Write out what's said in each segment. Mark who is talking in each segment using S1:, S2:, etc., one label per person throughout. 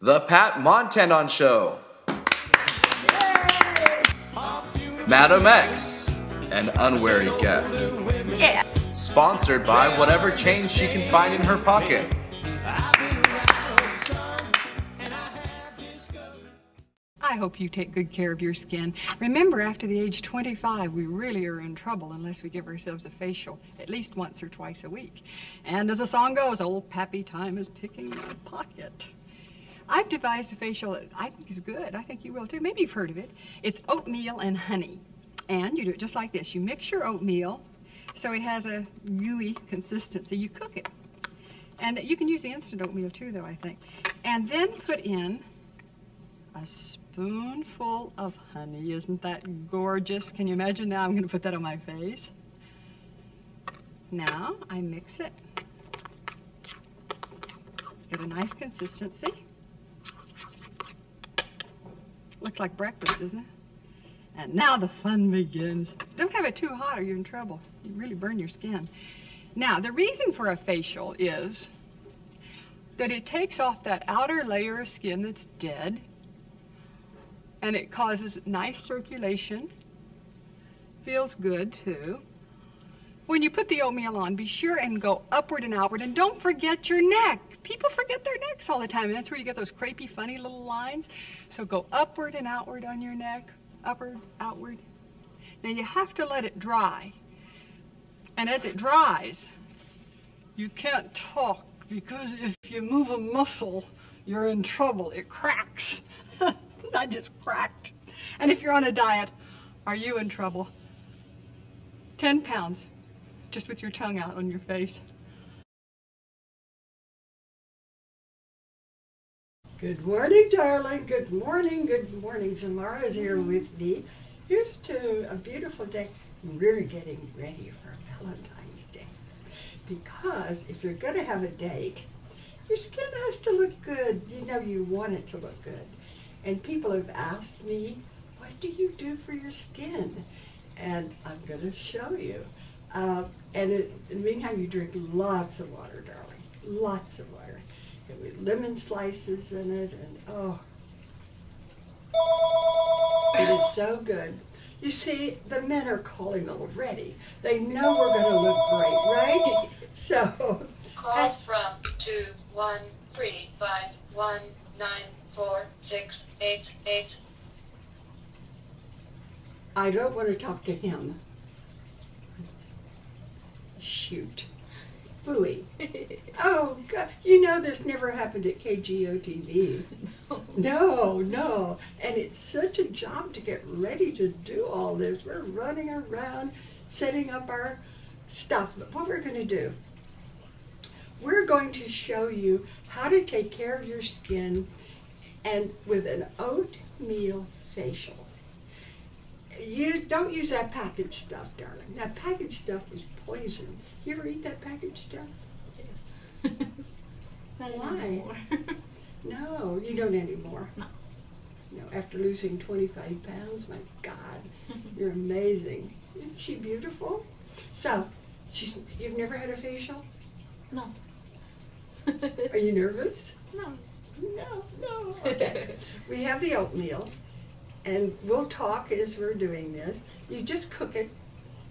S1: The Pat Montandon Show. Madam X, an unwary guess.
S2: Yeah.
S1: Sponsored by whatever change she can find in her pocket.
S3: I hope you take good care of your skin. Remember, after the age 25, we really are in trouble unless we give ourselves a facial at least once or twice a week. And as the song goes, old Pappy Time is picking my pocket. I've devised a facial that I think is good. I think you will too. Maybe you've heard of it. It's oatmeal and honey. And you do it just like this. You mix your oatmeal so it has a gooey consistency. You cook it. And you can use the instant oatmeal too, though, I think. And then put in a spoonful of honey. Isn't that gorgeous? Can you imagine now? I'm going to put that on my face. Now I mix it. Get a nice consistency. Looks like breakfast, doesn't it? And now the fun begins. Don't have it too hot or you're in trouble. You really burn your skin. Now, the reason for a facial is that it takes off that outer layer of skin that's dead, and it causes nice circulation. Feels good too. When you put the oatmeal on, be sure and go upward and outward, and don't forget your neck. People forget their necks all the time, and that's where you get those crepey, funny little lines. So go upward and outward on your neck, upward, outward. Now you have to let it dry. And as it dries, you can't talk, because if you move a muscle, you're in trouble. It cracks. I just cracked. And if you're on a diet, are you in trouble? 10 pounds, just with your tongue out on your face.
S4: Good morning, darling. Good morning, good morning. Zamara's here with me. Here's to a beautiful day. We're getting ready for Valentine's Day. Because if you're going to have a date, your skin has to look good. You know you want it to look good. And people have asked me, what do you do for your skin? And I'm going to show you. And in the meantime, you drink lots of water, darling. Lots of water. And with lemon slices in it, and oh, it is so good. You see, the men are calling already. They know we're going to look great, right? So,
S5: call from 21351946888.
S4: I don't want to talk to him. Shoot. Phooey. Oh, God. You know this never happened at KGO-TV. No. And it's such a job to get ready to do all this. We're running around, setting up our stuff. But what we're going to do, we're going to show you how to take care of your skin and with an oatmeal facial. You don't use that packaged stuff, darling. That packaged stuff is poison. You ever eat that packaged stuff?
S2: Yes.
S4: Not why? No, you don't anymore.
S2: No.
S4: No, after losing 25 pounds, my God, you're amazing. Isn't she beautiful? So, you've never had a facial?
S2: No.
S4: Are you nervous?
S2: No.
S4: No. Okay. We have the oatmeal, and we'll talk as we're doing this. You just cook it,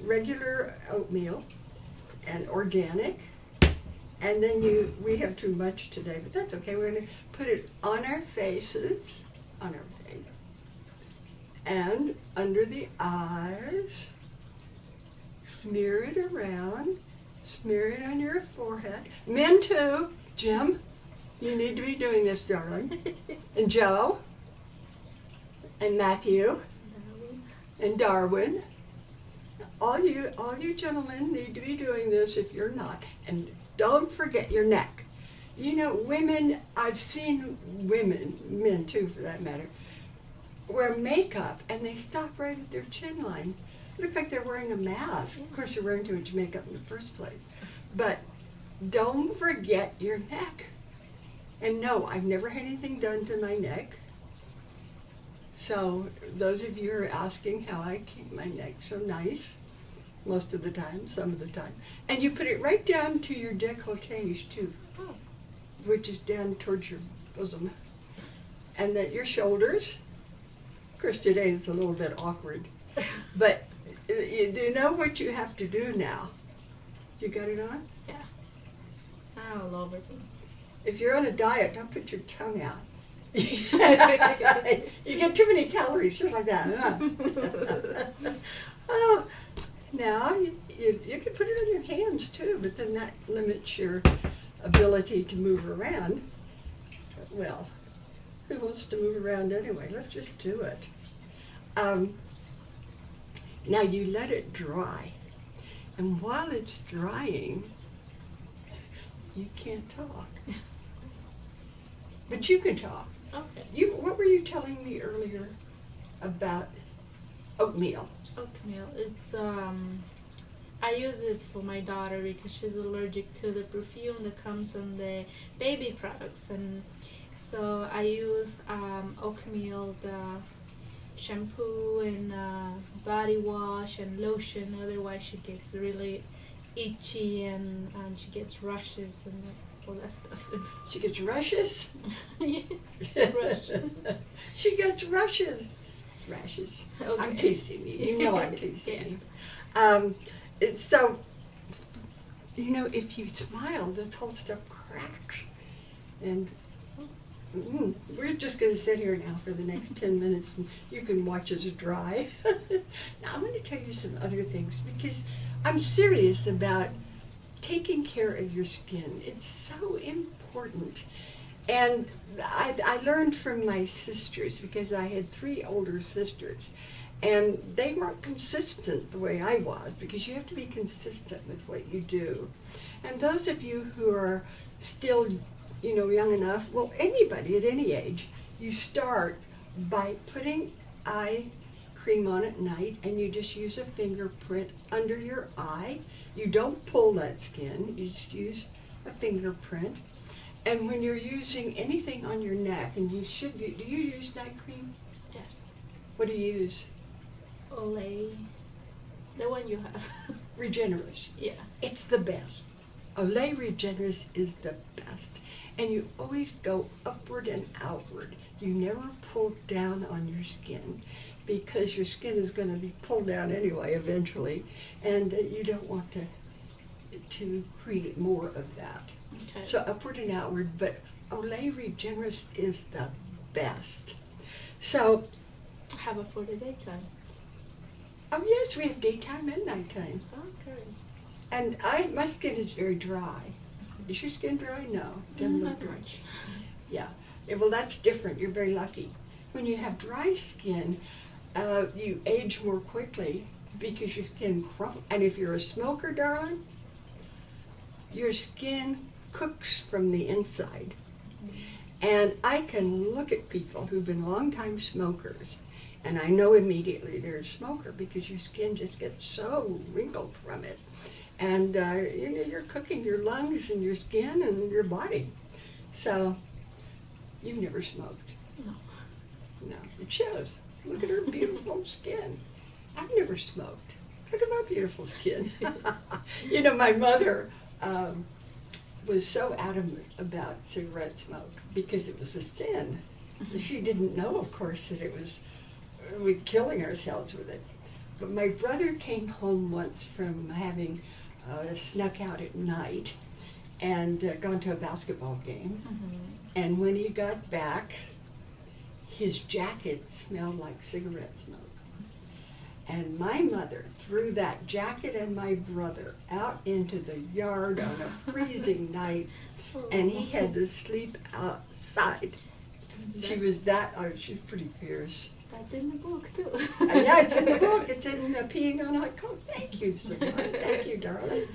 S4: regular oatmeal, and organic, and then we have too much today, but that's okay. We're going to put it on our faces, on our face, and under the eyes. Smear it around, smear it on your forehead. Men too, Jim, you need to be doing this, darling. And Joe, and Matthew, and Darwin. All you gentlemen need to be doing this if you're not. And don't forget your neck. You know, women, I've seen women, men too for that matter, wear makeup and they stop right at their chin line. It looks like they're wearing a mask. Of course, they're wearing too much makeup in the first place. But don't forget your neck. And no, I've never had anything done to my neck. So those of you who are asking how I keep my neck so nice, most of the time, some of the time. And you put it right down to your décolletage too, which is down towards your bosom. and that your shoulders, of course today it's a little bit awkward, but you know what you have to do now. You got it on?
S2: Yeah. All over.
S4: If you're on a diet, don't put your tongue out. You get too many calories, just like that. Huh? Oh, now you can put it on your hands too, but then that limits your ability to move around. Well, who wants to move around anyway? Let's just do it. Now you let it dry, and while it's drying, you can't talk. But you can talk.
S2: Okay.
S4: What were you telling me earlier about oatmeal?
S2: Oatmeal. It's I use it for my daughter because she's allergic to the perfume that comes on the baby products, and so I use oatmeal, the shampoo and body wash and lotion. Otherwise, she gets really itchy and she gets rashes and all that stuff.
S4: She gets rushes?
S2: Rush.
S4: She gets rushes. Rashes.
S2: Okay.
S4: I'm teasing you. You know I'm teasing
S2: Yeah.
S4: you. So, you know, if you smile, this whole stuff cracks. And we're just going to sit here now for the next 10 minutes and you can watch us dry. Now, I'm going to tell you some other things because I'm serious about taking care of your skin. It's so important. And I learned from my sisters because I had 3 older sisters. And they weren't consistent the way I was because you have to be consistent with what you do. And those of you who are still, you know, young enough, well, anybody at any age, you start by putting eye cream on at night and you just use a fingerprint under your eye. You don't pull that skin, you just use a fingerprint. And when you're using anything on your neck, and you should, do you use night cream?
S2: Yes.
S4: What do you use?
S2: Olay. The one you have.
S4: Regenerous.
S2: Yeah.
S4: It's the best. Olay Regenerous is the best. And you always go upward and outward. You never pull down on your skin because your skin is going to be pulled down anyway eventually, and you don't want to create more of that.
S2: Okay.
S4: So upward and outward, but Olay Regenerous is the best. So,
S2: How about for the daytime?
S4: oh yes, we have daytime and nighttime.
S2: Okay.
S4: And my skin is very dry. Is your skin dry? No, doesn't look
S2: Not
S4: dry.
S2: much.
S4: Yeah. Well, that's different. You're very lucky. When you have dry skin, you age more quickly because your skin crumples. And if you're a smoker, darling, your skin cooks from the inside. And I can look at people who've been long-time smokers, and I know immediately they're a smoker because your skin just gets so wrinkled from it. And you know, you're cooking your lungs and your skin and your body. So, you've never smoked.
S2: No.
S4: No, it shows. Look at her beautiful skin. I've never smoked. Look at my beautiful skin. You know, my mother was so adamant about cigarette smoke because it was a sin. She didn't know, of course, that it was we're killing ourselves with it. But my brother came home once from having snuck out at night and gone to a basketball game.
S2: Mm-hmm.
S4: And when he got back, his jacket smelled like cigarette smoke. And my mother threw that jacket and my brother out into the yard on a freezing night, and he had to sleep outside. She was she's pretty fierce.
S2: That's in the book too.
S4: Yeah, it's in the book. It's in Peeing on Hot Coat. Thank you, Simone. Thank you, darling.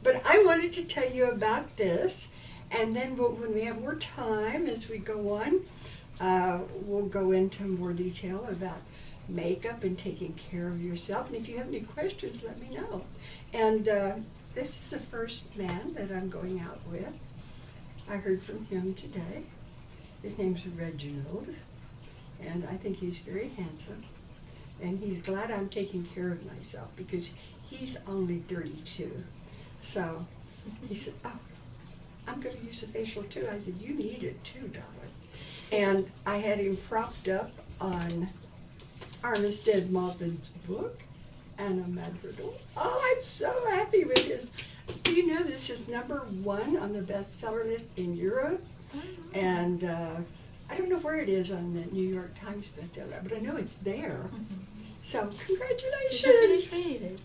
S4: But I wanted to tell you about this, and then when we have more time as we go on, we'll go into more detail about makeup and taking care of yourself. And if you have any questions, let me know. And this is the first man that I'm going out with. I heard from him today. His name's Reginald, and I think he's very handsome. And he's glad I'm taking care of myself because he's only 32. So he said, oh, I'm going to use a facial too. I said, you need it too, darling. And I had him propped up on Armistead Maupin's book, Anna Madrigal. Oh, I'm so happy with this. Do you know this is #1 on the bestseller list in Europe? And I don't know where it is on the New York Times bestseller, but I know it's there. So congratulations!
S2: Did you finish reading it?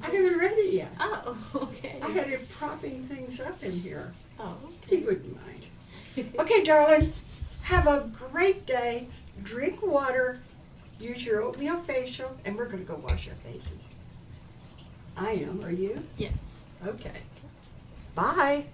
S4: I haven't read it yet.
S2: Oh, okay.
S4: I had him propping things up in here.
S2: Oh,
S4: He wouldn't mind. Okay, darling, have a great day. Drink water, use your oatmeal facial, and we're going to go wash our faces. I am. Are you?
S2: yes.
S4: Okay. Bye.